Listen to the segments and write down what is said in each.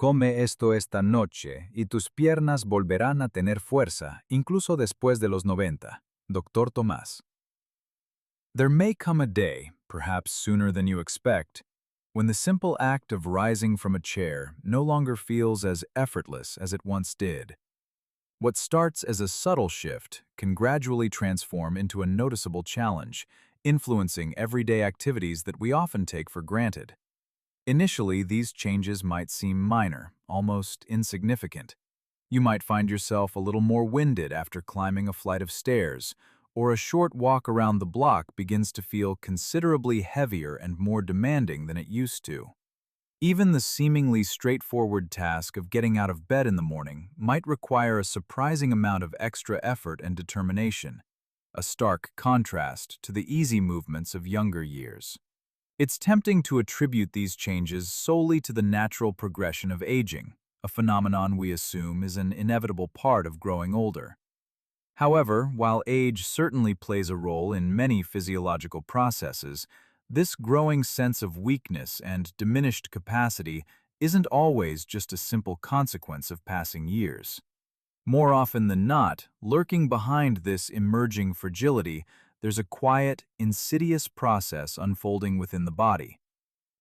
Come esto esta noche y tus piernas volverán a tener fuerza, incluso después de los 90. Dr. Tomás. There may come a day, perhaps sooner than you expect, when the simple act of rising from a chair no longer feels as effortless as it once did. What starts as a subtle shift can gradually transform into a noticeable challenge, influencing everyday activities that we often take for granted. Initially, these changes might seem minor, almost insignificant. You might find yourself a little more winded after climbing a flight of stairs, or a short walk around the block begins to feel considerably heavier and more demanding than it used to. Even the seemingly straightforward task of getting out of bed in the morning might require a surprising amount of extra effort and determination, a stark contrast to the easy movements of younger years. It's tempting to attribute these changes solely to the natural progression of aging, a phenomenon we assume is an inevitable part of growing older. However, while age certainly plays a role in many physiological processes, this growing sense of weakness and diminished capacity isn't always just a simple consequence of passing years. More often than not, lurking behind this emerging fragility, there's a quiet, insidious process unfolding within the body: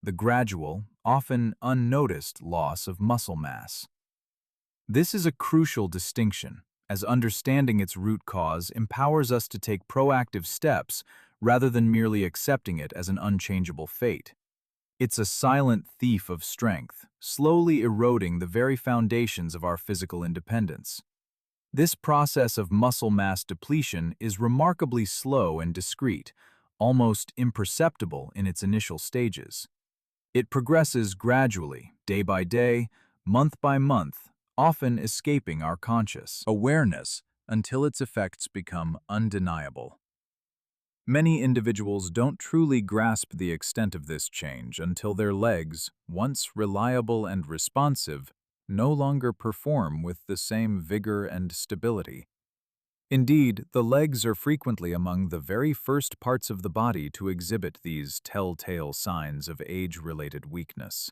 the gradual, often unnoticed loss of muscle mass. This is a crucial distinction, as understanding its root cause empowers us to take proactive steps rather than merely accepting it as an unchangeable fate. It's a silent thief of strength, slowly eroding the very foundations of our physical independence. This process of muscle mass depletion is remarkably slow and discreet, almost imperceptible in its initial stages. It progresses gradually, day by day, month by month, often escaping our conscious awareness until its effects become undeniable. Many individuals don't truly grasp the extent of this change until their legs, once reliable and responsive, no longer perform with the same vigor and stability. Indeed, the legs are frequently among the very first parts of the body to exhibit these telltale signs of age-related weakness.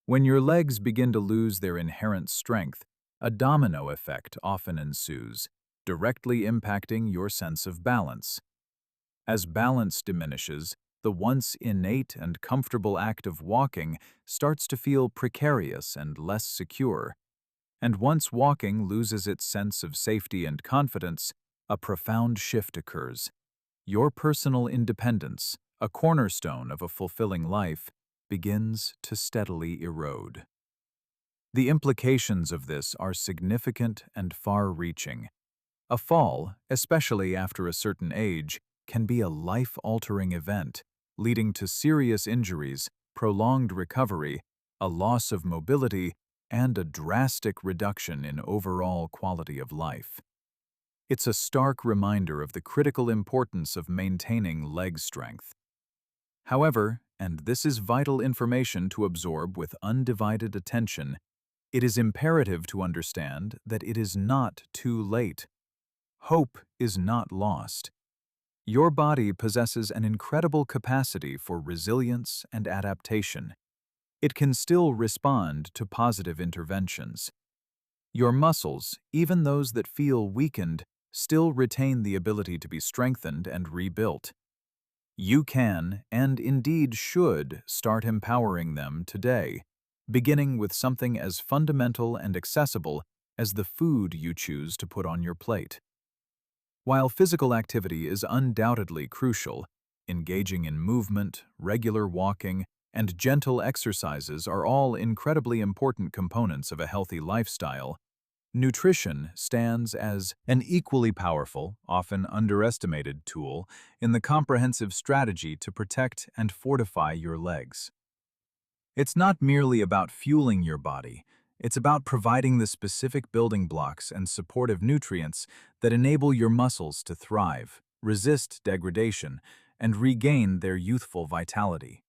When your legs begin to lose their inherent strength, a domino effect often ensues, directly impacting your sense of balance. As balance diminishes, the once innate and comfortable act of walking starts to feel precarious and less secure. And once walking loses its sense of safety and confidence, a profound shift occurs. Your personal independence, a cornerstone of a fulfilling life, begins to steadily erode. The implications of this are significant and far-reaching. A fall, especially after a certain age, can be a life-altering event, leading to serious injuries, prolonged recovery, a loss of mobility, and a drastic reduction in overall quality of life. It's a stark reminder of the critical importance of maintaining leg strength. However, and this is vital information to absorb with undivided attention, it is imperative to understand that it is not too late. Hope is not lost. Your body possesses an incredible capacity for resilience and adaptation. It can still respond to positive interventions. Your muscles, even those that feel weakened, still retain the ability to be strengthened and rebuilt. You can, and indeed should, start empowering them today, beginning with something as fundamental and accessible as the food you choose to put on your plate. While physical activity is undoubtedly crucial, engaging in movement, regular walking, and gentle exercises are all incredibly important components of a healthy lifestyle, nutrition stands as an equally powerful, often underestimated tool in the comprehensive strategy to protect and fortify your legs. It's not merely about fueling your body. It's about providing the specific building blocks and supportive nutrients that enable your muscles to thrive, resist degradation, and regain their youthful vitality.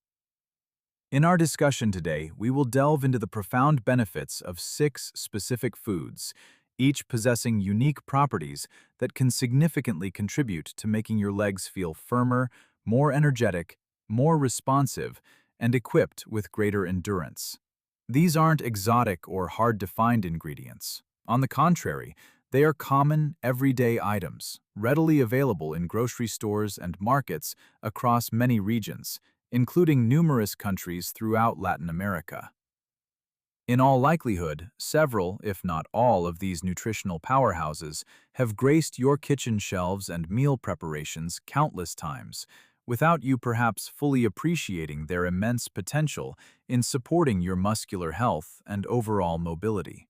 In our discussion today, we will delve into the profound benefits of 6 specific foods, each possessing unique properties that can significantly contribute to making your legs feel firmer, more energetic, more responsive, and equipped with greater endurance. These aren't exotic or hard-to-find ingredients. On the contrary, they are common, everyday items, readily available in grocery stores and markets across many regions, including numerous countries throughout Latin America. In all likelihood, several, if not all, of these nutritional powerhouses have graced your kitchen shelves and meal preparations countless times, without you perhaps fully appreciating their immense potential in supporting your muscular health and overall mobility.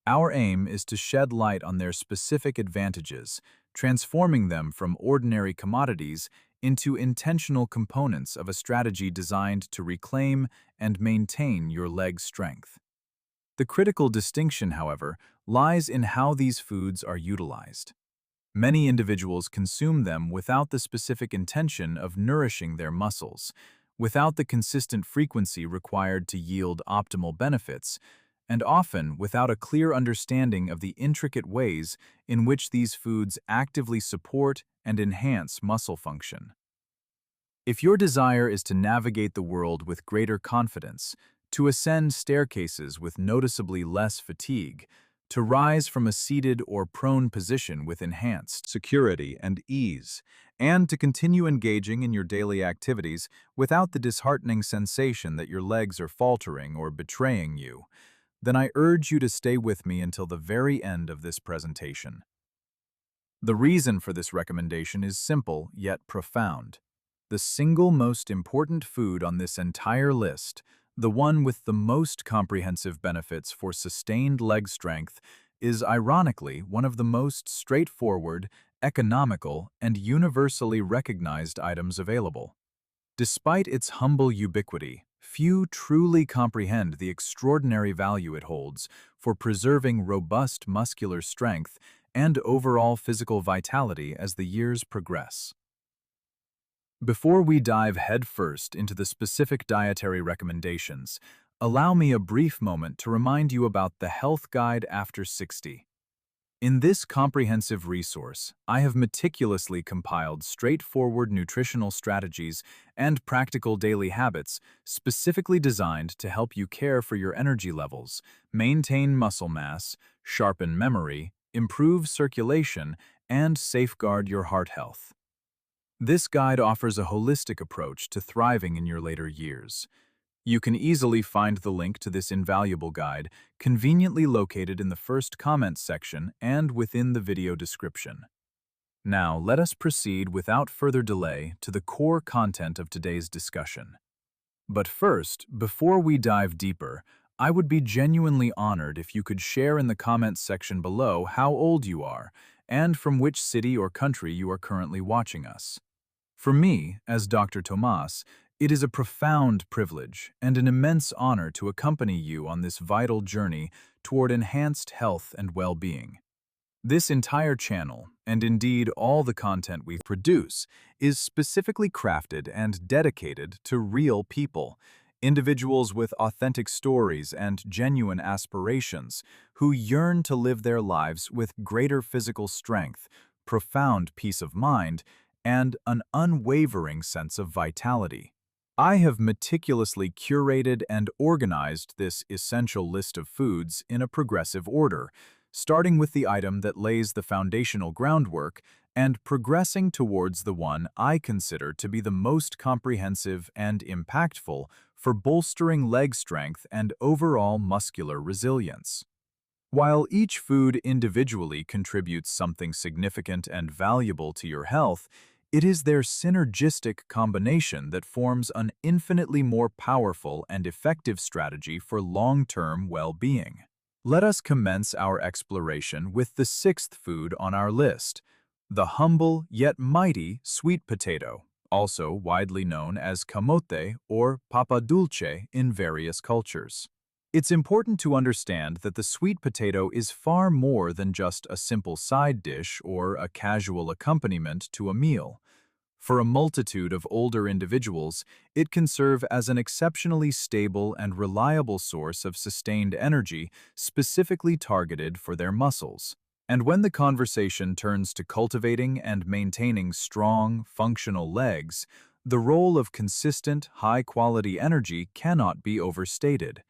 Our aim is to shed light on their specific advantages, transforming them from ordinary commodities into intentional components of a strategy designed to reclaim and maintain your leg strength. The critical distinction, however, lies in how these foods are utilized. Many individuals consume them without the specific intention of nourishing their muscles, without the consistent frequency required to yield optimal benefits, and often without a clear understanding of the intricate ways in which these foods actively support and enhance muscle function. If your desire is to navigate the world with greater confidence, to ascend staircases with noticeably less fatigue, to rise from a seated or prone position with enhanced security and ease, and to continue engaging in your daily activities without the disheartening sensation that your legs are faltering or betraying you, then I urge you to stay with me until the very end of this presentation. The reason for this recommendation is simple yet profound. The single most important food on this entire list, the one with the most comprehensive benefits for sustained leg strength, is ironically one of the most straightforward, economical, and universally recognized items available. Despite its humble ubiquity, few truly comprehend the extraordinary value it holds for preserving robust muscular strength and overall physical vitality as the years progress. Before we dive headfirst into the specific dietary recommendations, allow me a brief moment to remind you about the Health Guide After 60. In this comprehensive resource, I have meticulously compiled straightforward nutritional strategies and practical daily habits specifically designed to help you care for your energy levels, maintain muscle mass, sharpen memory, improve circulation, and safeguard your heart health. This guide offers a holistic approach to thriving in your later years. You can easily find the link to this invaluable guide conveniently located in the first comments section and within the video description. Now, let us proceed without further delay to the core content of today's discussion. But first, before we dive deeper, I would be genuinely honored if you could share in the comments section below how old you are and from which city or country you are currently watching us. For me, as Dr. Tomas, it is a profound privilege and an immense honor to accompany you on this vital journey toward enhanced health and well-being. This entire channel, and indeed all the content we produce, is specifically crafted and dedicated to real people, individuals with authentic stories and genuine aspirations who yearn to live their lives with greater physical strength, profound peace of mind, and an unwavering sense of vitality. I have meticulously curated and organized this essential list of foods in a progressive order, starting with the item that lays the foundational groundwork and progressing towards the one I consider to be the most comprehensive and impactful for bolstering leg strength and overall muscular resilience. While each food individually contributes something significant and valuable to your health, it is their synergistic combination that forms an infinitely more powerful and effective strategy for long-term well-being. Let us commence our exploration with the sixth food on our list, the humble yet mighty sweet potato, also widely known as camote or papa dulce in various cultures. It's important to understand that the sweet potato is far more than just a simple side dish or a casual accompaniment to a meal. For a multitude of older individuals, it can serve as an exceptionally stable and reliable source of sustained energy specifically targeted for their muscles. And when the conversation turns to cultivating and maintaining strong, functional legs, The role of consistent, high-quality energy cannot be overstated.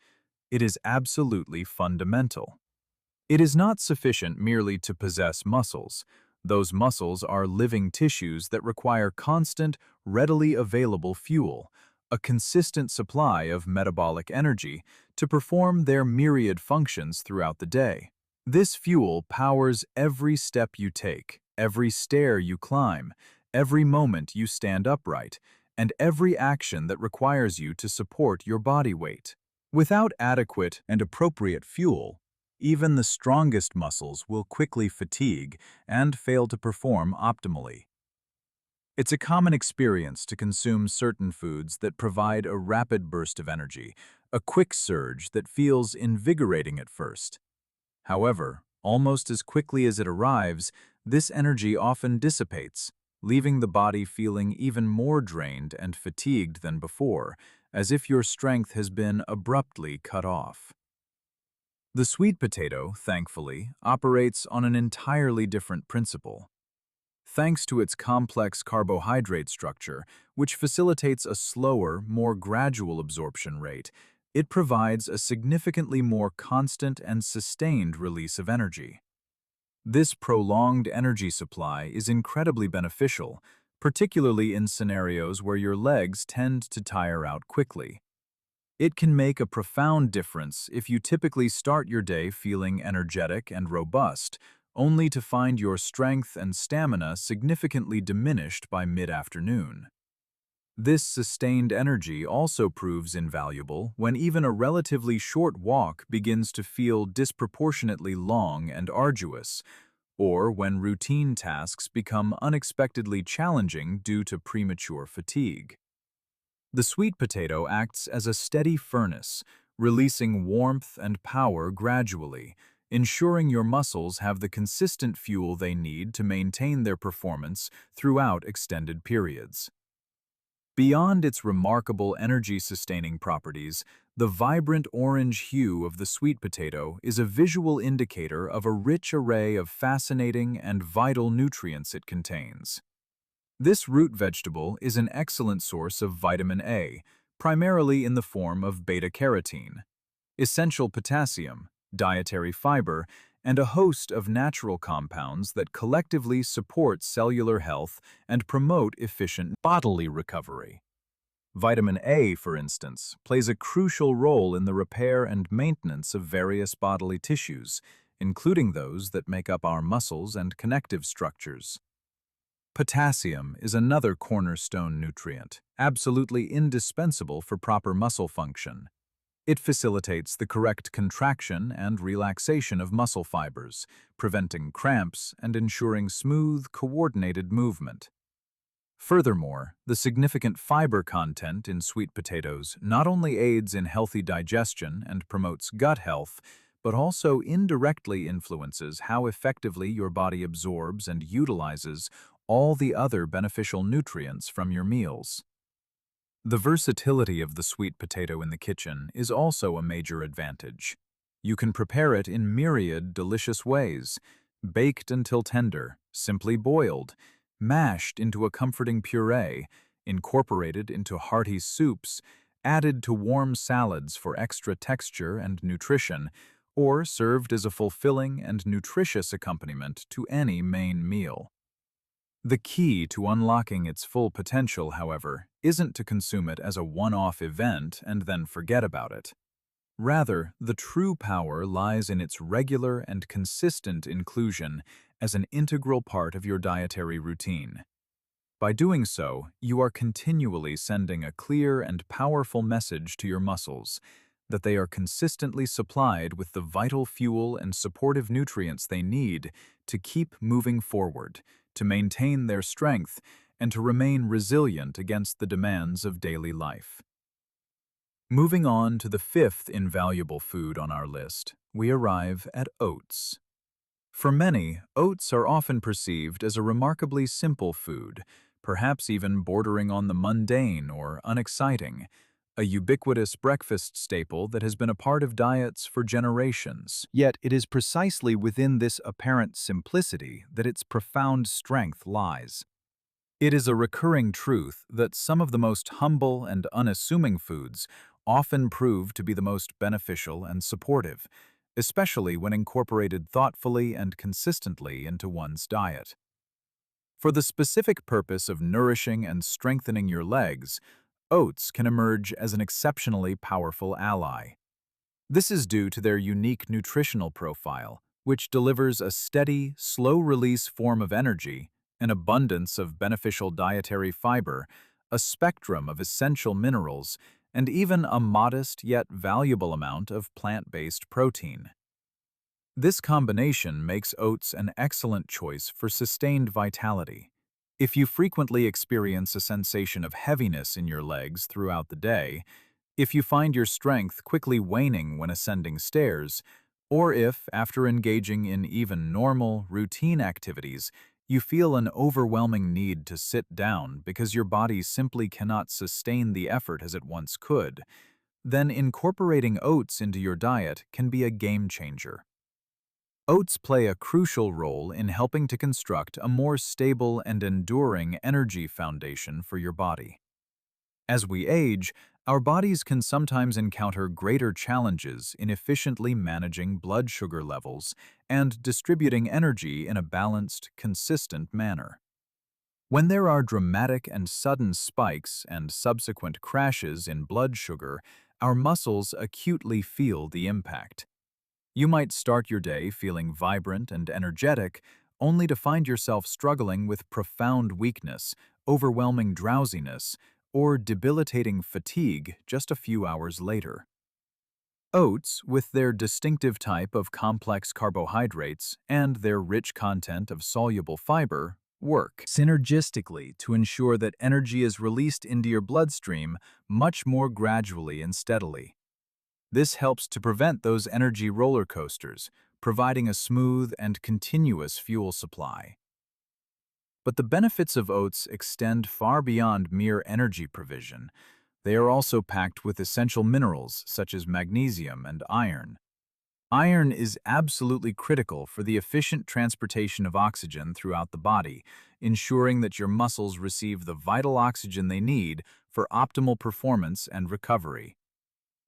It is absolutely fundamental. It is not sufficient merely to possess muscles. Those muscles are living tissues that require constant, readily available fuel, a consistent supply of metabolic energy to perform their myriad functions throughout the day. This fuel powers every step you take, every stair you climb, every moment you stand upright, and every action that requires you to support your body weight. Without adequate and appropriate fuel, even the strongest muscles will quickly fatigue and fail to perform optimally. It's a common experience to consume certain foods that provide a rapid burst of energy, a quick surge that feels invigorating at first. However, almost as quickly as it arrives, this energy often dissipates, leaving the body feeling even more drained and fatigued than before, as if your strength has been abruptly cut off. The sweet potato, thankfully, operates on an entirely different principle. Thanks to its complex carbohydrate structure, which facilitates a slower, more gradual absorption rate, it provides a significantly more constant and sustained release of energy. This prolonged energy supply is incredibly beneficial, particularly in scenarios where your legs tend to tire out quickly. It can make a profound difference if you typically start your day feeling energetic and robust, only to find your strength and stamina significantly diminished by mid-afternoon. This sustained energy also proves invaluable when even a relatively short walk begins to feel disproportionately long and arduous, or when routine tasks become unexpectedly challenging due to premature fatigue. The sweet potato acts as a steady furnace, releasing warmth and power gradually, ensuring your muscles have the consistent fuel they need to maintain their performance throughout extended periods. Beyond its remarkable energy-sustaining properties, the vibrant orange hue of the sweet potato is a visual indicator of a rich array of fascinating and vital nutrients it contains. This root vegetable is an excellent source of vitamin A, primarily in the form of beta-carotene, essential potassium, dietary fiber, and a host of natural compounds that collectively support cellular health and promote efficient bodily recovery. Vitamin A, for instance, plays a crucial role in the repair and maintenance of various bodily tissues, including those that make up our muscles and connective structures. Potassium is another cornerstone nutrient, absolutely indispensable for proper muscle function. It facilitates the correct contraction and relaxation of muscle fibers, preventing cramps and ensuring smooth, coordinated movement. Furthermore, the significant fiber content in sweet potatoes not only aids in healthy digestion and promotes gut health, but also indirectly influences how effectively your body absorbs and utilizes all the other beneficial nutrients from your meals. The versatility of the sweet potato in the kitchen is also a major advantage. You can prepare it in myriad delicious ways: baked until tender, simply boiled, mashed into a comforting puree, incorporated into hearty soups, added to warm salads for extra texture and nutrition, or served as a fulfilling and nutritious accompaniment to any main meal. The key to unlocking its full potential, however, isn't to consume it as a one-off event and then forget about it. Rather, the true power lies in its regular and consistent inclusion as an integral part of your dietary routine. By doing so, you are continually sending a clear and powerful message to your muscles that they are consistently supplied with the vital fuel and supportive nutrients they need to keep moving forward, to maintain their strength, and to remain resilient against the demands of daily life. Moving on to the fifth invaluable food on our list, we arrive at oats. For many, oats are often perceived as a remarkably simple food, perhaps even bordering on the mundane or unexciting, a ubiquitous breakfast staple that has been a part of diets for generations. Yet it is precisely within this apparent simplicity that its profound strength lies. It is a recurring truth that some of the most humble and unassuming foods often prove to be the most beneficial and supportive, especially when incorporated thoughtfully and consistently into one's diet. For the specific purpose of nourishing and strengthening your legs, oats can emerge as an exceptionally powerful ally. This is due to their unique nutritional profile, which delivers a steady, slow-release form of energy, an abundance of beneficial dietary fiber, a spectrum of essential minerals, and even a modest yet valuable amount of plant-based protein. This combination makes oats an excellent choice for sustained vitality. If you frequently experience a sensation of heaviness in your legs throughout the day, if you find your strength quickly waning when ascending stairs, or if, after engaging in even normal, routine activities, you feel an overwhelming need to sit down because your body simply cannot sustain the effort as it once could, then incorporating oats into your diet can be a game changer. Oats play a crucial role in helping to construct a more stable and enduring energy foundation for your body. As we age, our bodies can sometimes encounter greater challenges in efficiently managing blood sugar levels and distributing energy in a balanced, consistent manner. When there are dramatic and sudden spikes and subsequent crashes in blood sugar, our muscles acutely feel the impact. You might start your day feeling vibrant and energetic, only to find yourself struggling with profound weakness, overwhelming drowsiness, or debilitating fatigue just a few hours later. Oats, with their distinctive type of complex carbohydrates and their rich content of soluble fiber, work synergistically to ensure that energy is released into your bloodstream much more gradually and steadily. This helps to prevent those energy roller coasters, providing a smooth and continuous fuel supply. But the benefits of oats extend far beyond mere energy provision. They are also packed with essential minerals such as magnesium and iron. Iron is absolutely critical for the efficient transportation of oxygen throughout the body, ensuring that your muscles receive the vital oxygen they need for optimal performance and recovery.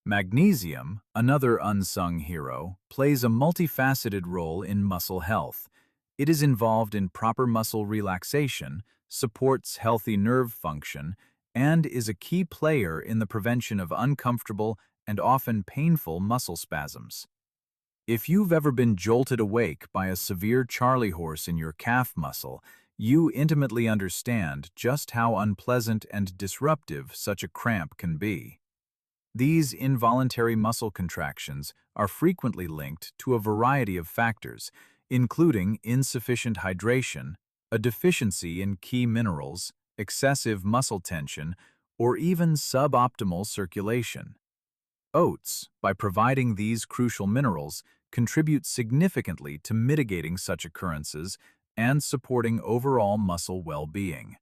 Magnesium, another unsung hero, plays a multifaceted role in muscle health. It is involved in proper muscle relaxation, supports healthy nerve function, and is a key player in the prevention of uncomfortable and often painful muscle spasms. If you've ever been jolted awake by a severe charley horse in your calf muscle, you intimately understand just how unpleasant and disruptive such a cramp can be. These involuntary muscle contractions are frequently linked to a variety of factors, including insufficient hydration, a deficiency in key minerals, excessive muscle tension, or even suboptimal circulation. Oats, by providing these crucial minerals, contribute significantly to mitigating such occurrences and supporting overall muscle well-being.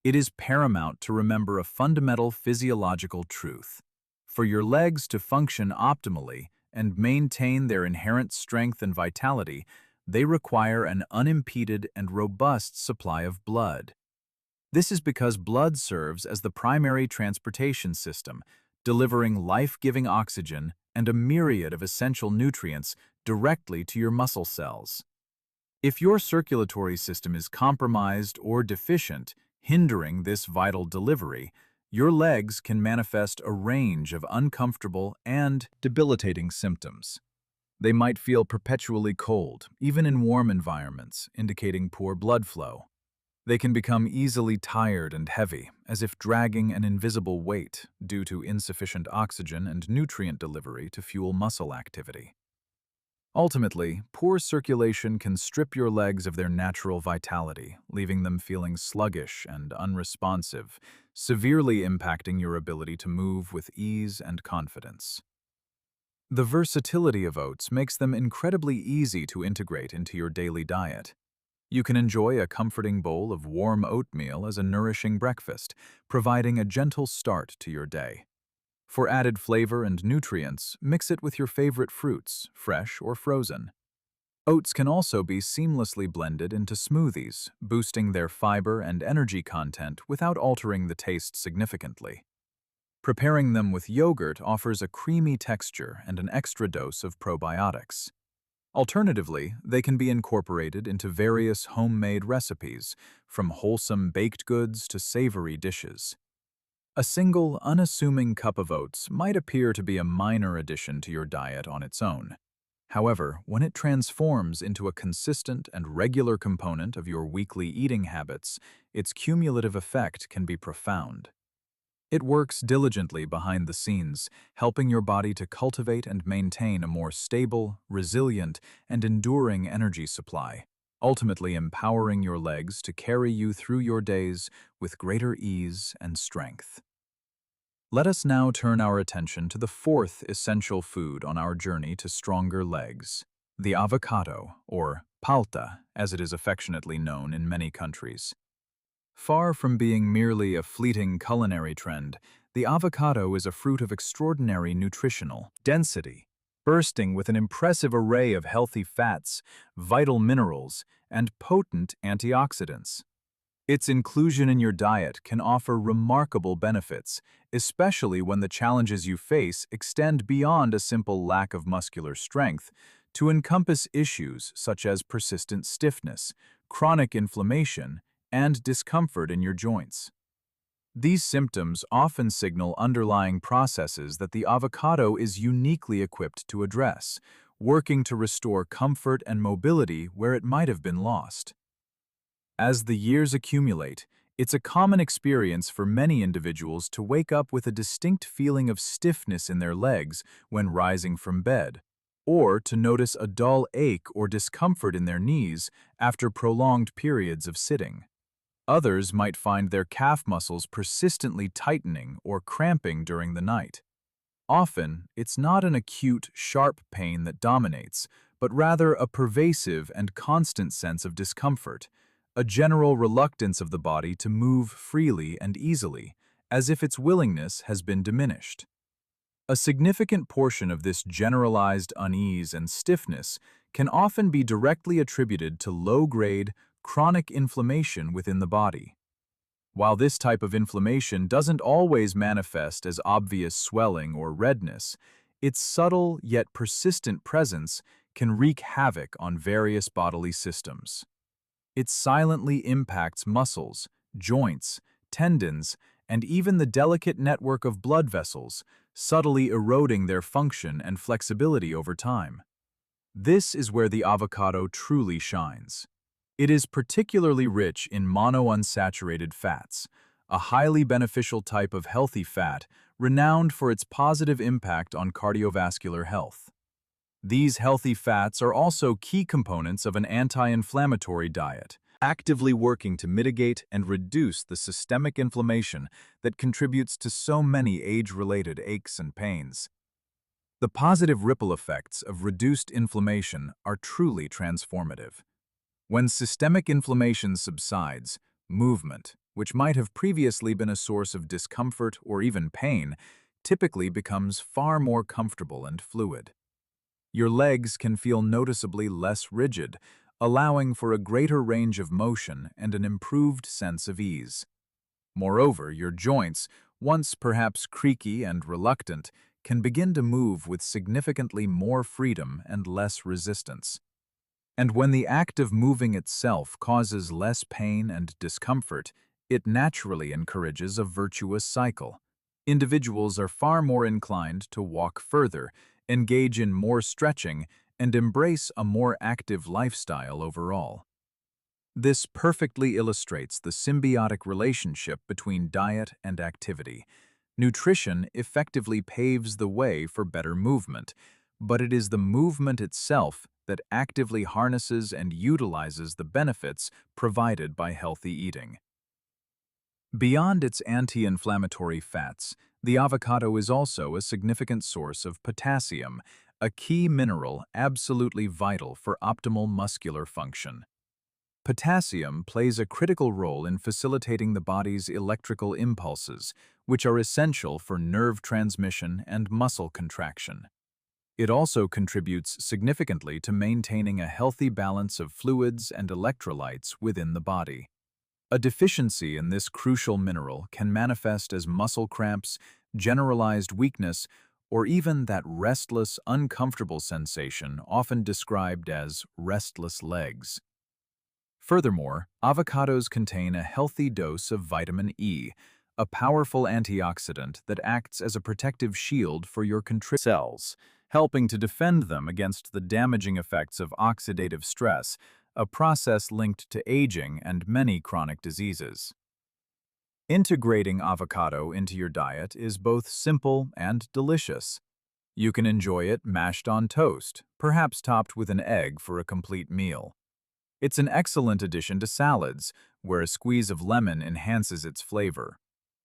It is paramount to remember a fundamental physiological truth. For your legs to function optimally and maintain their inherent strength and vitality, they require an unimpeded and robust supply of blood. This is because blood serves as the primary transportation system, delivering life-giving oxygen and a myriad of essential nutrients directly to your muscle cells. If your circulatory system is compromised or deficient, hindering this vital delivery, your legs can manifest a range of uncomfortable and debilitating symptoms. They might feel perpetually cold, even in warm environments, indicating poor blood flow. They can become easily tired and heavy, as if dragging an invisible weight due to insufficient oxygen and nutrient delivery to fuel muscle activity. Ultimately, poor circulation can strip your legs of their natural vitality, leaving them feeling sluggish and unresponsive, severely impacting your ability to move with ease and confidence. The versatility of oats makes them incredibly easy to integrate into your daily diet. You can enjoy a comforting bowl of warm oatmeal as a nourishing breakfast, providing a gentle start to your day. For added flavor and nutrients, mix it with your favorite fruits, fresh or frozen. Oats can also be seamlessly blended into smoothies, boosting their fiber and energy content without altering the taste significantly. Preparing them with yogurt offers a creamy texture and an extra dose of probiotics. Alternatively, they can be incorporated into various homemade recipes, from wholesome baked goods to savory dishes. A single, unassuming cup of oats might appear to be a minor addition to your diet on its own. However, when it transforms into a consistent and regular component of your weekly eating habits, its cumulative effect can be profound. It works diligently behind the scenes, helping your body to cultivate and maintain a more stable, resilient, and enduring energy supply, ultimately empowering your legs to carry you through your days with greater ease and strength. Let us now turn our attention to the fourth essential food on our journey to stronger legs, the avocado, or palta, as it is affectionately known in many countries. Far from being merely a fleeting culinary trend, the avocado is a fruit of extraordinary nutritional density, bursting with an impressive array of healthy fats, vital minerals, and potent antioxidants. Its inclusion in your diet can offer remarkable benefits, especially when the challenges you face extend beyond a simple lack of muscular strength to encompass issues such as persistent stiffness, chronic inflammation, and discomfort in your joints. These symptoms often signal underlying processes that the avocado is uniquely equipped to address, working to restore comfort and mobility where it might have been lost. As the years accumulate, it's a common experience for many individuals to wake up with a distinct feeling of stiffness in their legs when rising from bed, or to notice a dull ache or discomfort in their knees after prolonged periods of sitting. Others might find their calf muscles persistently tightening or cramping during the night. Often, it's not an acute, sharp pain that dominates, but rather a pervasive and constant sense of discomfort, a general reluctance of the body to move freely and easily, as if its willingness has been diminished. A significant portion of this generalized unease and stiffness can often be directly attributed to low-grade, chronic inflammation within the body. While this type of inflammation doesn't always manifest as obvious swelling or redness, its subtle yet persistent presence can wreak havoc on various bodily systems. It silently impacts muscles, joints, tendons, and even the delicate network of blood vessels, subtly eroding their function and flexibility over time. This is where the avocado truly shines. It is particularly rich in monounsaturated fats, a highly beneficial type of healthy fat renowned for its positive impact on cardiovascular health. These healthy fats are also key components of an anti-inflammatory diet, actively working to mitigate and reduce the systemic inflammation that contributes to so many age-related aches and pains. The positive ripple effects of reduced inflammation are truly transformative. When systemic inflammation subsides, movement, which might have previously been a source of discomfort or even pain, typically becomes far more comfortable and fluid. Your legs can feel noticeably less rigid, allowing for a greater range of motion and an improved sense of ease. Moreover, your joints, once perhaps creaky and reluctant, can begin to move with significantly more freedom and less resistance. And when the act of moving itself causes less pain and discomfort, it naturally encourages a virtuous cycle. Individuals are far more inclined to walk further, engage in more stretching, and embrace a more active lifestyle overall. This perfectly illustrates the symbiotic relationship between diet and activity. Nutrition effectively paves the way for better movement, but it is the movement itself that actively harnesses and utilizes the benefits provided by healthy eating. Beyond its anti-inflammatory fats, the avocado is also a significant source of potassium, a key mineral absolutely vital for optimal muscular function. Potassium plays a critical role in facilitating the body's electrical impulses, which are essential for nerve transmission and muscle contraction. It also contributes significantly to maintaining a healthy balance of fluids and electrolytes within the body. A deficiency in this crucial mineral can manifest as muscle cramps, generalized weakness, or even that restless, uncomfortable sensation often described as restless legs. Furthermore, avocados contain a healthy dose of vitamin E, a powerful antioxidant that acts as a protective shield for your cells, helping to defend them against the damaging effects of oxidative stress, a process linked to aging and many chronic diseases. Integrating avocado into your diet is both simple and delicious. You can enjoy it mashed on toast, perhaps topped with an egg for a complete meal. It's an excellent addition to salads, where a squeeze of lemon enhances its flavor.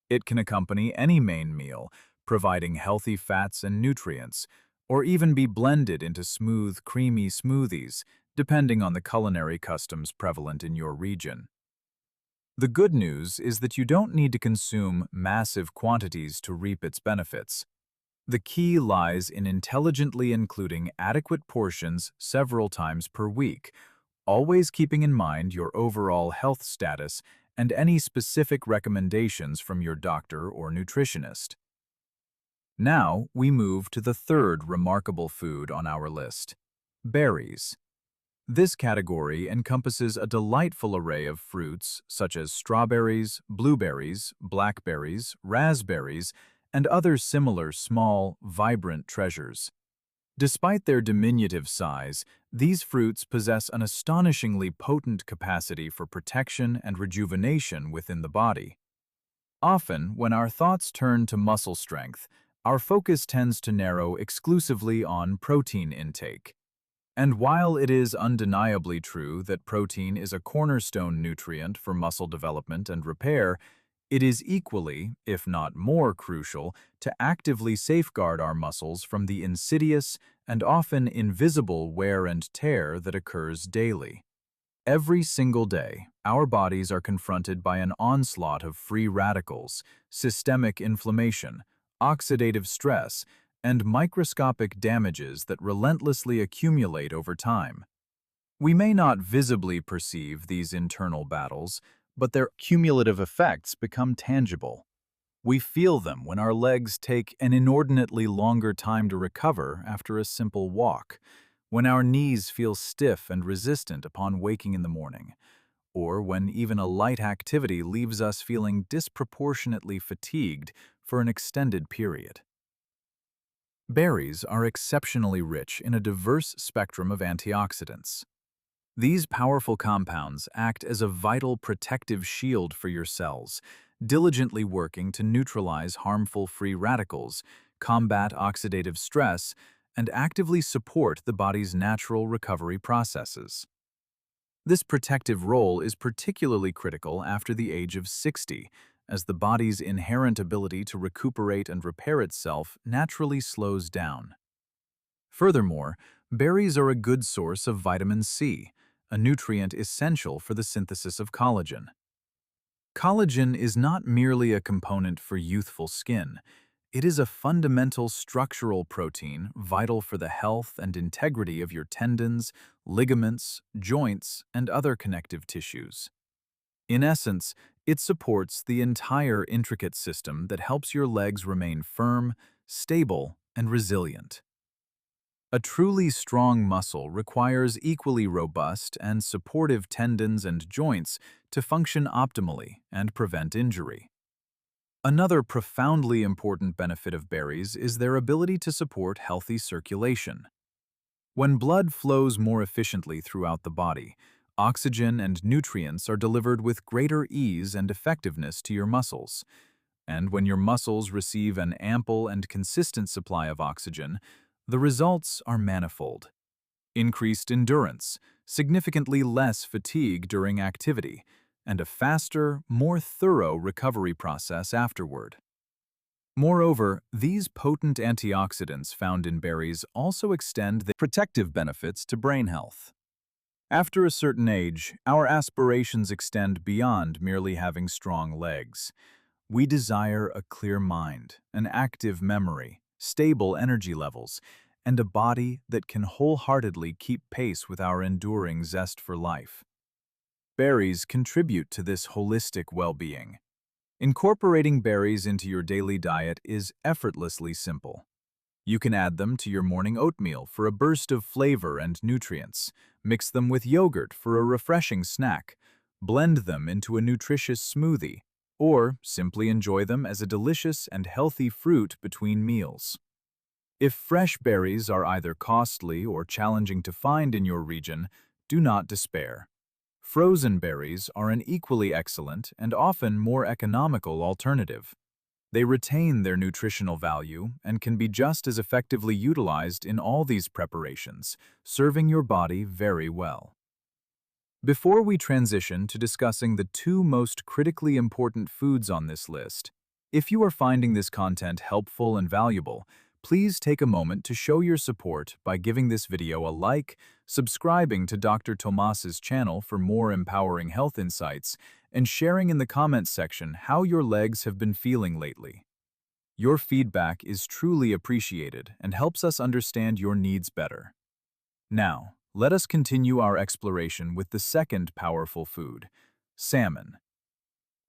It can accompany any main meal, providing healthy fats and nutrients, or even be blended into smooth, creamy smoothies, depending on the culinary customs prevalent in your region. The good news is that you don't need to consume massive quantities to reap its benefits. The key lies in intelligently including adequate portions several times per week, always keeping in mind your overall health status and any specific recommendations from your doctor or nutritionist. Now we move to the third remarkable food on our list: berries. This category encompasses a delightful array of fruits such as strawberries, blueberries, blackberries, raspberries, and other similar small, vibrant treasures. Despite their diminutive size, these fruits possess an astonishingly potent capacity for protection and rejuvenation within the body. Often, when our thoughts turn to muscle strength, our focus tends to narrow exclusively on protein intake. And while it is undeniably true that protein is a cornerstone nutrient for muscle development and repair, it is equally, if not more crucial, to actively safeguard our muscles from the insidious and often invisible wear and tear that occurs daily. Every single day, our bodies are confronted by an onslaught of free radicals, systemic inflammation, oxidative stress, and microscopic damages that relentlessly accumulate over time. We may not visibly perceive these internal battles, but their cumulative effects become tangible. We feel them when our legs take an inordinately longer time to recover after a simple walk, when our knees feel stiff and resistant upon waking in the morning, or when even a light activity leaves us feeling disproportionately fatigued for an extended period. Berries are exceptionally rich in a diverse spectrum of antioxidants. These powerful compounds act as a vital protective shield for your cells, diligently working to neutralize harmful free radicals, combat oxidative stress, and actively support the body's natural recovery processes. This protective role is particularly critical after the age of 60, as the body's inherent ability to recuperate and repair itself naturally slows down. Furthermore, berries are a good source of vitamin C, a nutrient essential for the synthesis of collagen. Collagen is not merely a component for youthful skin. It is a fundamental structural protein vital for the health and integrity of your tendons, ligaments, joints, and other connective tissues. In essence, it supports the entire intricate system that helps your legs remain firm, stable, and resilient. A truly strong muscle requires equally robust and supportive tendons and joints to function optimally and prevent injury. Another profoundly important benefit of berries is their ability to support healthy circulation. When blood flows more efficiently throughout the body, oxygen and nutrients are delivered with greater ease and effectiveness to your muscles. And when your muscles receive an ample and consistent supply of oxygen, the results are manifold. Increased endurance, significantly less fatigue during activity, and a faster, more thorough recovery process afterward. Moreover, these potent antioxidants found in berries also extend the protective benefits to brain health. After a certain age, our aspirations extend beyond merely having strong legs. We desire a clear mind, an active memory, stable energy levels, and a body that can wholeheartedly keep pace with our enduring zest for life. Berries contribute to this holistic well-being. Incorporating berries into your daily diet is effortlessly simple. You can add them to your morning oatmeal for a burst of flavor and nutrients, mix them with yogurt for a refreshing snack, blend them into a nutritious smoothie, or simply enjoy them as a delicious and healthy fruit between meals. If fresh berries are either costly or challenging to find in your region, do not despair. Frozen berries are an equally excellent and often more economical alternative. They retain their nutritional value and can be just as effectively utilized in all these preparations, serving your body very well. Before we transition to discussing the two most critically important foods on this list, if you are finding this content helpful and valuable, please take a moment to show your support by giving this video a like, subscribing to Dr. Tomas's channel for more empowering health insights, and sharing in the comments section how your legs have been feeling lately. Your feedback is truly appreciated and helps us understand your needs better. Now, let us continue our exploration with the second powerful food, salmon.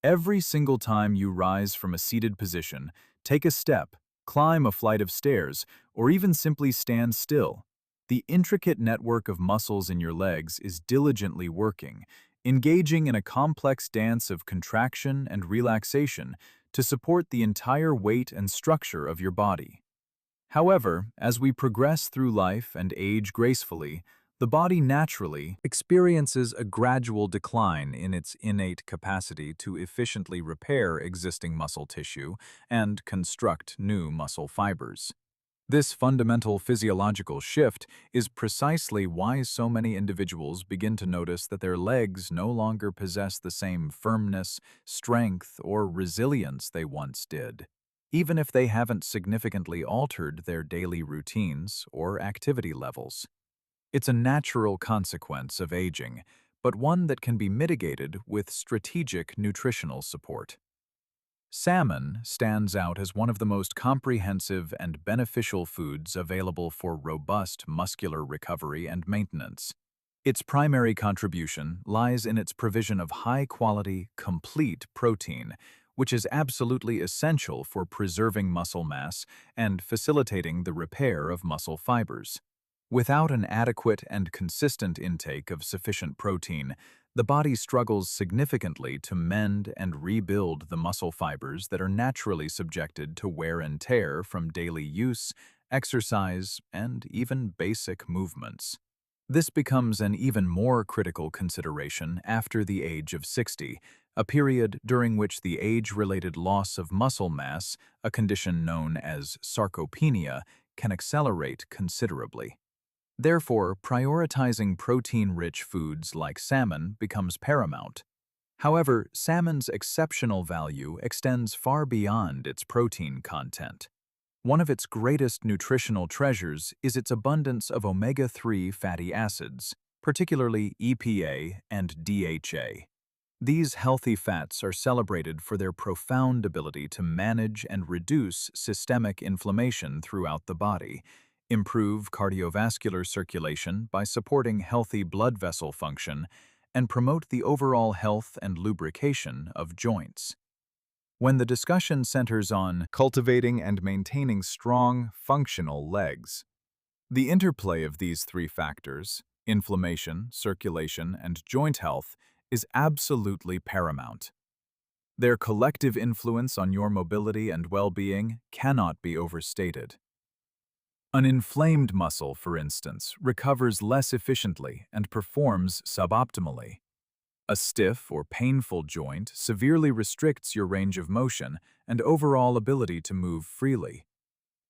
Every single time you rise from a seated position, take a step, climb a flight of stairs, or even simply stand still, the intricate network of muscles in your legs is diligently working, engaging in a complex dance of contraction and relaxation to support the entire weight and structure of your body. However, as we progress through life and age gracefully, the body naturally experiences a gradual decline in its innate capacity to efficiently repair existing muscle tissue and construct new muscle fibers. This fundamental physiological shift is precisely why so many individuals begin to notice that their legs no longer possess the same firmness, strength, or resilience they once did, even if they haven't significantly altered their daily routines or activity levels. It's a natural consequence of aging, but one that can be mitigated with strategic nutritional support. Salmon stands out as one of the most comprehensive and beneficial foods available for robust muscular recovery and maintenance. Its primary contribution lies in its provision of high-quality, complete protein, which is absolutely essential for preserving muscle mass and facilitating the repair of muscle fibers. Without an adequate and consistent intake of sufficient protein, the body struggles significantly to mend and rebuild the muscle fibers that are naturally subjected to wear and tear from daily use, exercise, and even basic movements. This becomes an even more critical consideration after the age of 60, a period during which the age-related loss of muscle mass, a condition known as sarcopenia, can accelerate considerably. Therefore, prioritizing protein-rich foods like salmon becomes paramount. However, salmon's exceptional value extends far beyond its protein content. One of its greatest nutritional treasures is its abundance of omega-3 fatty acids, particularly EPA and DHA. These healthy fats are celebrated for their profound ability to manage and reduce systemic inflammation throughout the body, improve cardiovascular circulation by supporting healthy blood vessel function, and promote the overall health and lubrication of joints. When the discussion centers on cultivating and maintaining strong, functional legs, the interplay of these three factors, inflammation, circulation, and joint health, is absolutely paramount. Their collective influence on your mobility and well-being cannot be overstated. An inflamed muscle, for instance, recovers less efficiently and performs suboptimally. A stiff or painful joint severely restricts your range of motion and overall ability to move freely.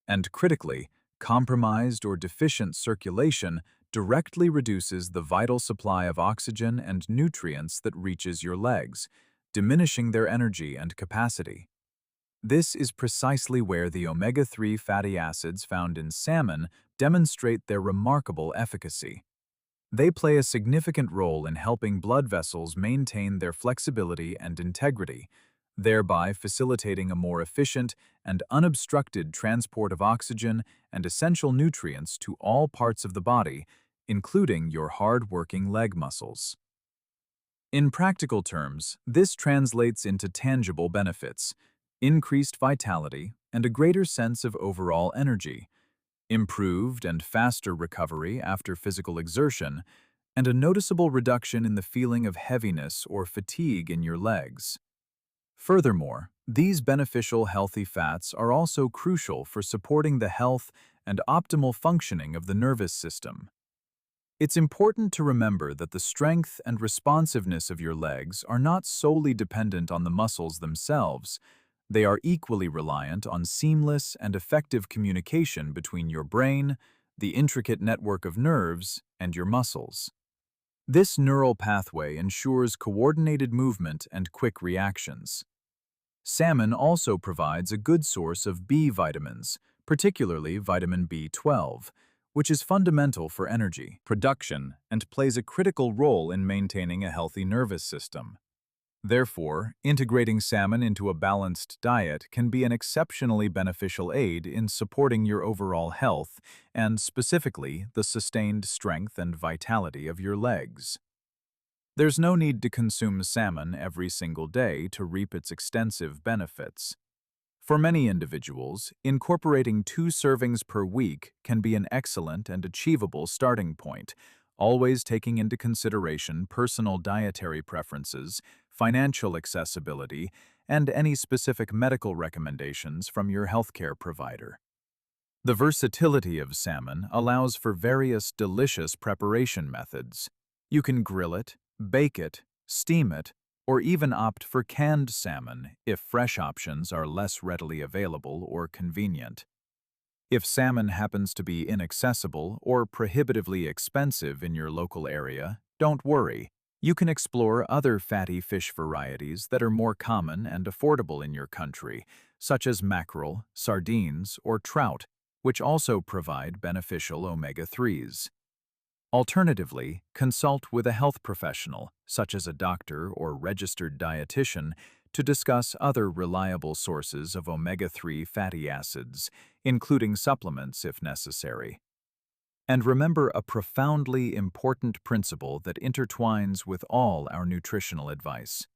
And critically, compromised or deficient circulation directly reduces the vital supply of oxygen and nutrients that reaches your legs, diminishing their energy and capacity. This is precisely where the omega-3 fatty acids found in salmon demonstrate their remarkable efficacy. They play a significant role in helping blood vessels maintain their flexibility and integrity, thereby facilitating a more efficient and unobstructed transport of oxygen and essential nutrients to all parts of the body, including your hard-working leg muscles. In practical terms, this translates into tangible benefits: increased vitality and a greater sense of overall energy, improved and faster recovery after physical exertion, and a noticeable reduction in the feeling of heaviness or fatigue in your legs. Furthermore, these beneficial healthy fats are also crucial for supporting the health and optimal functioning of the nervous system. It's important to remember that the strength and responsiveness of your legs are not solely dependent on the muscles themselves. They are equally reliant on seamless and effective communication between your brain, the intricate network of nerves, and your muscles. This neural pathway ensures coordinated movement and quick reactions. Salmon also provides a good source of B vitamins, particularly vitamin B12, which is fundamental for energy production and plays a critical role in maintaining a healthy nervous system. Therefore, integrating salmon into a balanced diet can be an exceptionally beneficial aid in supporting your overall health and, specifically, the sustained strength and vitality of your legs. There's no need to consume salmon every single day to reap its extensive benefits. For many individuals, incorporating 2 servings per week can be an excellent and achievable starting point, always taking into consideration personal dietary preferences, financial accessibility, and any specific medical recommendations from your healthcare provider. The versatility of salmon allows for various delicious preparation methods. You can grill it, bake it, steam it, or even opt for canned salmon if fresh options are less readily available or convenient. If salmon happens to be inaccessible or prohibitively expensive in your local area, don't worry. You can explore other fatty fish varieties that are more common and affordable in your country, such as mackerel, sardines, or trout, which also provide beneficial omega-3s. Alternatively, consult with a health professional, such as a doctor or registered dietitian, to discuss other reliable sources of omega-3 fatty acids, including supplements if necessary. And remember a profoundly important principle that intertwines with all our nutritional advice.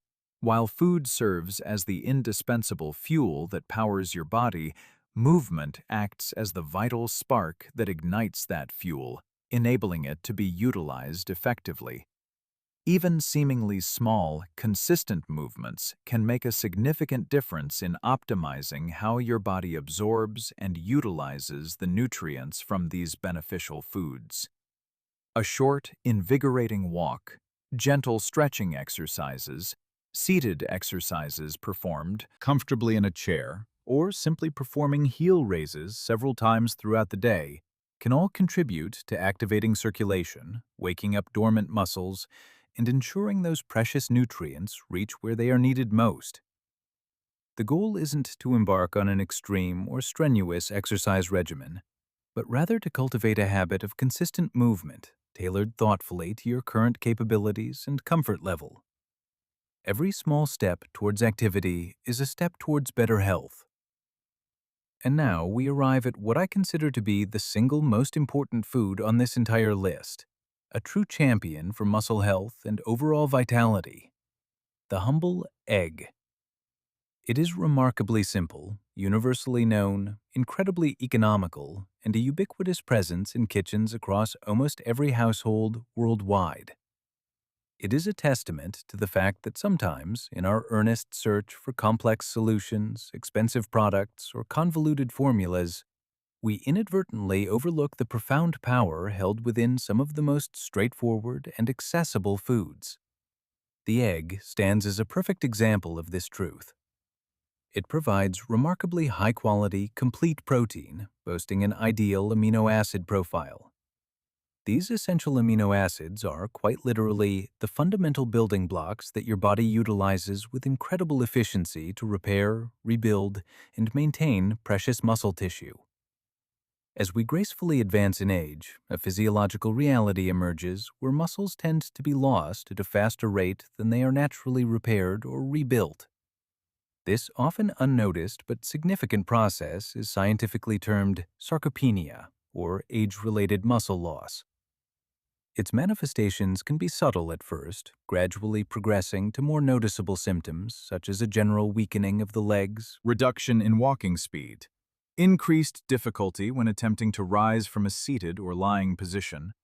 While food serves as the indispensable fuel that powers your body, movement acts as the vital spark that ignites that fuel, enabling it to be utilized effectively. Even seemingly small, consistent movements can make a significant difference in optimizing how your body absorbs and utilizes the nutrients from these beneficial foods. A short, invigorating walk, gentle stretching exercises, seated exercises performed comfortably in a chair, or simply performing heel raises several times throughout the day can all contribute to activating circulation, waking up dormant muscles, and ensuring those precious nutrients reach where they are needed most. The goal isn't to embark on an extreme or strenuous exercise regimen, but rather to cultivate a habit of consistent movement, tailored thoughtfully to your current capabilities and comfort level. Every small step towards activity is a step towards better health. And now we arrive at what I consider to be the single most important food on this entire list, a true champion for muscle health and overall vitality: the humble egg. It is remarkably simple, universally known, incredibly economical, and a ubiquitous presence in kitchens across almost every household worldwide. It is a testament to the fact that sometimes, in our earnest search for complex solutions, expensive products, or convoluted formulas, we inadvertently overlook the profound power held within some of the most straightforward and accessible foods. The egg stands as a perfect example of this truth. It provides remarkably high-quality, complete protein, boasting an ideal amino acid profile. These essential amino acids are, quite literally, the fundamental building blocks that your body utilizes with incredible efficiency to repair, rebuild, and maintain precious muscle tissue. As we gracefully advance in age, a physiological reality emerges where muscles tend to be lost at a faster rate than they are naturally repaired or rebuilt. This often unnoticed but significant process is scientifically termed sarcopenia, or age-related muscle loss. Its manifestations can be subtle at first, gradually progressing to more noticeable symptoms such as a general weakening of the legs. Reduction in walking speed, increased difficulty when attempting to rise from a seated or lying position,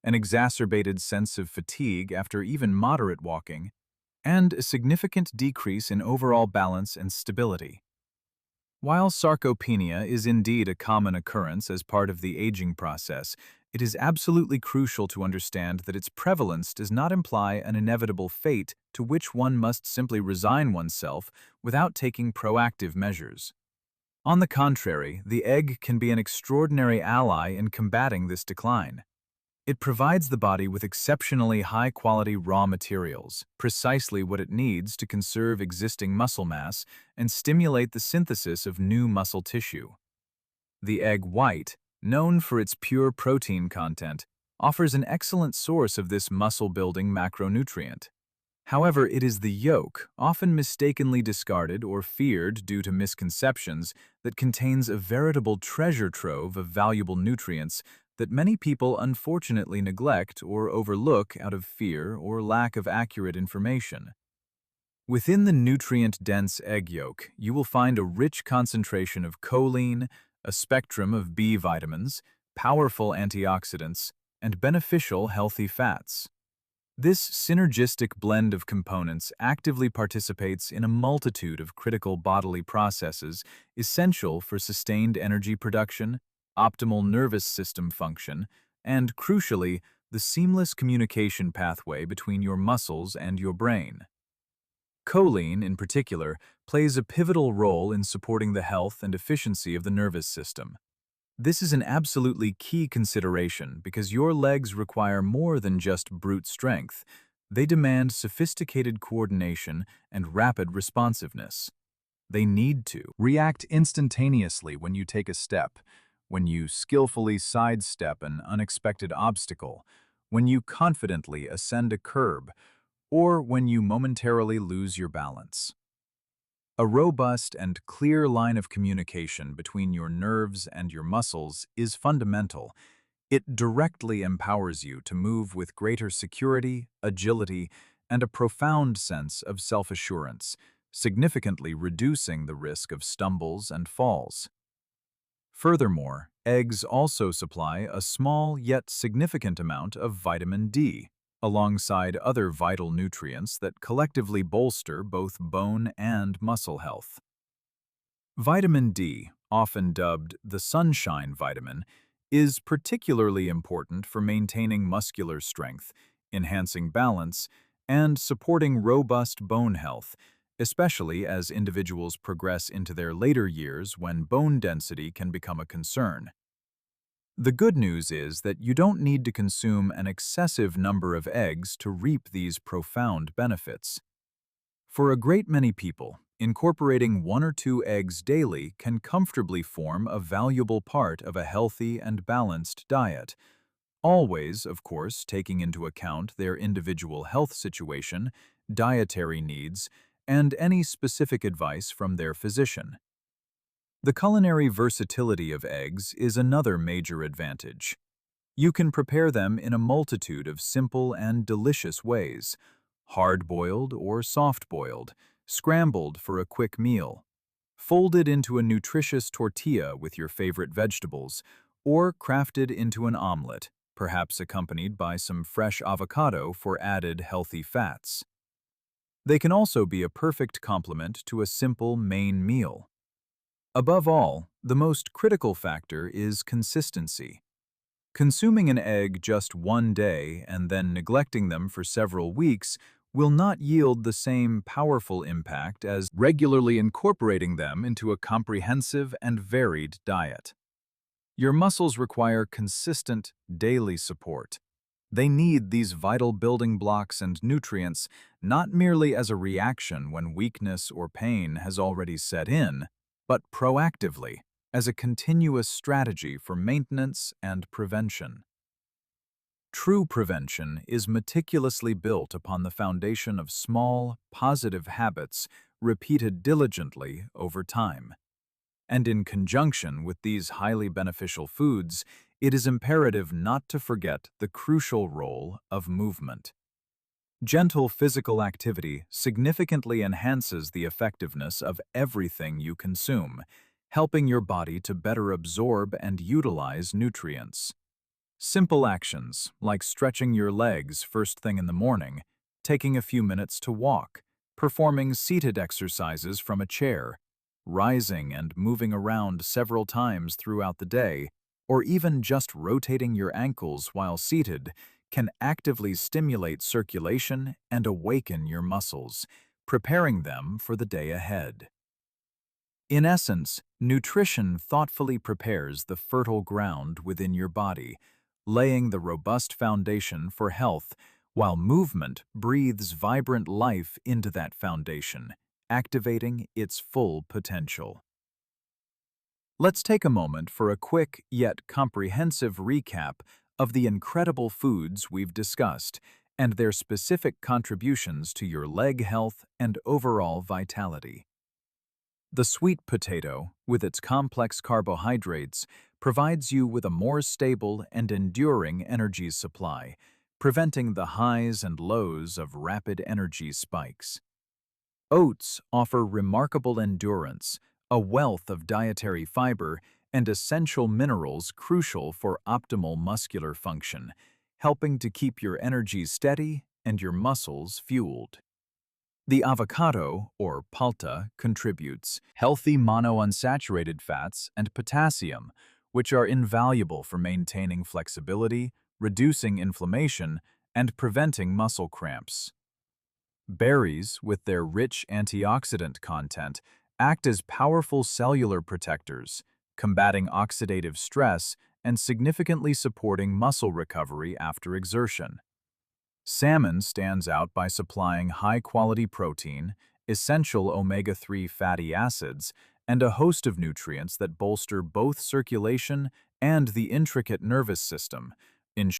an exacerbated sense of fatigue after even moderate walking, and a significant decrease in overall balance and stability. While sarcopenia is indeed a common occurrence as part of the aging process, it is absolutely crucial to understand that its prevalence does not imply an inevitable fate to which one must simply resign oneself without taking proactive measures. On the contrary, the egg can be an extraordinary ally in combating this decline. It provides the body with exceptionally high-quality raw materials, precisely what it needs to conserve existing muscle mass and stimulate the synthesis of new muscle tissue. The egg white, known for its pure protein content, offers an excellent source of this muscle-building macronutrient. However, it is the yolk, often mistakenly discarded or feared due to misconceptions, that contains a veritable treasure trove of valuable nutrients that many people unfortunately neglect or overlook out of fear or lack of accurate information. Within the nutrient-dense egg yolk, you will find a rich concentration of choline, a spectrum of B vitamins, powerful antioxidants, and beneficial healthy fats. This synergistic blend of components actively participates in a multitude of critical bodily processes essential for sustained energy production, optimal nervous system function, and, crucially, the seamless communication pathway between your muscles and your brain. Choline, in particular, plays a pivotal role in supporting the health and efficiency of the nervous system. This is an absolutely key consideration because your legs require more than just brute strength. They demand sophisticated coordination and rapid responsiveness. They need to react instantaneously when you take a step, when you skillfully sidestep an unexpected obstacle, when you confidently ascend a curb, or when you momentarily lose your balance. A robust and clear line of communication between your nerves and your muscles is fundamental. It directly empowers you to move with greater security, agility, and a profound sense of self-assurance, significantly reducing the risk of stumbles and falls. Furthermore, eggs also supply a small yet significant amount of vitamin D, alongside other vital nutrients that collectively bolster both bone and muscle health. Vitamin D, often dubbed the sunshine vitamin, is particularly important for maintaining muscular strength, enhancing balance, and supporting robust bone health, especially as individuals progress into their later years when bone density can become a concern. The good news is that you don't need to consume an excessive number of eggs to reap these profound benefits. For a great many people, incorporating 1 or 2 eggs daily can comfortably form a valuable part of a healthy and balanced diet, always, of course, taking into account their individual health situation, dietary needs, and any specific advice from their physician. The culinary versatility of eggs is another major advantage. You can prepare them in a multitude of simple and delicious ways: hard-boiled or soft-boiled, scrambled for a quick meal, folded into a nutritious tortilla with your favorite vegetables, or crafted into an omelet, perhaps accompanied by some fresh avocado for added healthy fats. They can also be a perfect complement to a simple main meal. Above all, the most critical factor is consistency. Consuming an egg just one day and then neglecting them for several weeks will not yield the same powerful impact as regularly incorporating them into a comprehensive and varied diet. Your muscles require consistent, daily support. They need these vital building blocks and nutrients not merely as a reaction when weakness or pain has already set in, but proactively, as a continuous strategy for maintenance and prevention. True prevention is meticulously built upon the foundation of small, positive habits repeated diligently over time. And in conjunction with these highly beneficial foods, it is imperative not to forget the crucial role of movement. Gentle physical activity significantly enhances the effectiveness of everything you consume, helping your body to better absorb and utilize nutrients. Simple actions, like stretching your legs first thing in the morning, taking a few minutes to walk, performing seated exercises from a chair, rising and moving around several times throughout the day, or even just rotating your ankles while seated, can actively stimulate circulation and awaken your muscles, preparing them for the day ahead. In essence, nutrition thoughtfully prepares the fertile ground within your body, laying the robust foundation for health, while movement breathes vibrant life into that foundation, activating its full potential. Let's take a moment for a quick yet comprehensive recap of the incredible foods we've discussed and their specific contributions to your leg health and overall vitality. The sweet potato, with its complex carbohydrates, provides you with a more stable and enduring energy supply, preventing the highs and lows of rapid energy spikes. Oats offer remarkable endurance, a wealth of dietary fiber, and essential minerals crucial for optimal muscular function, helping to keep your energy steady and your muscles fueled. The avocado, or palta, contributes healthy monounsaturated fats and potassium, which are invaluable for maintaining flexibility, reducing inflammation, and preventing muscle cramps. Berries, with their rich antioxidant content, act as powerful cellular protectors, combating oxidative stress and significantly supporting muscle recovery after exertion. Salmon stands out by supplying high-quality protein, essential omega-3 fatty acids, and a host of nutrients that bolster both circulation and the intricate nervous system,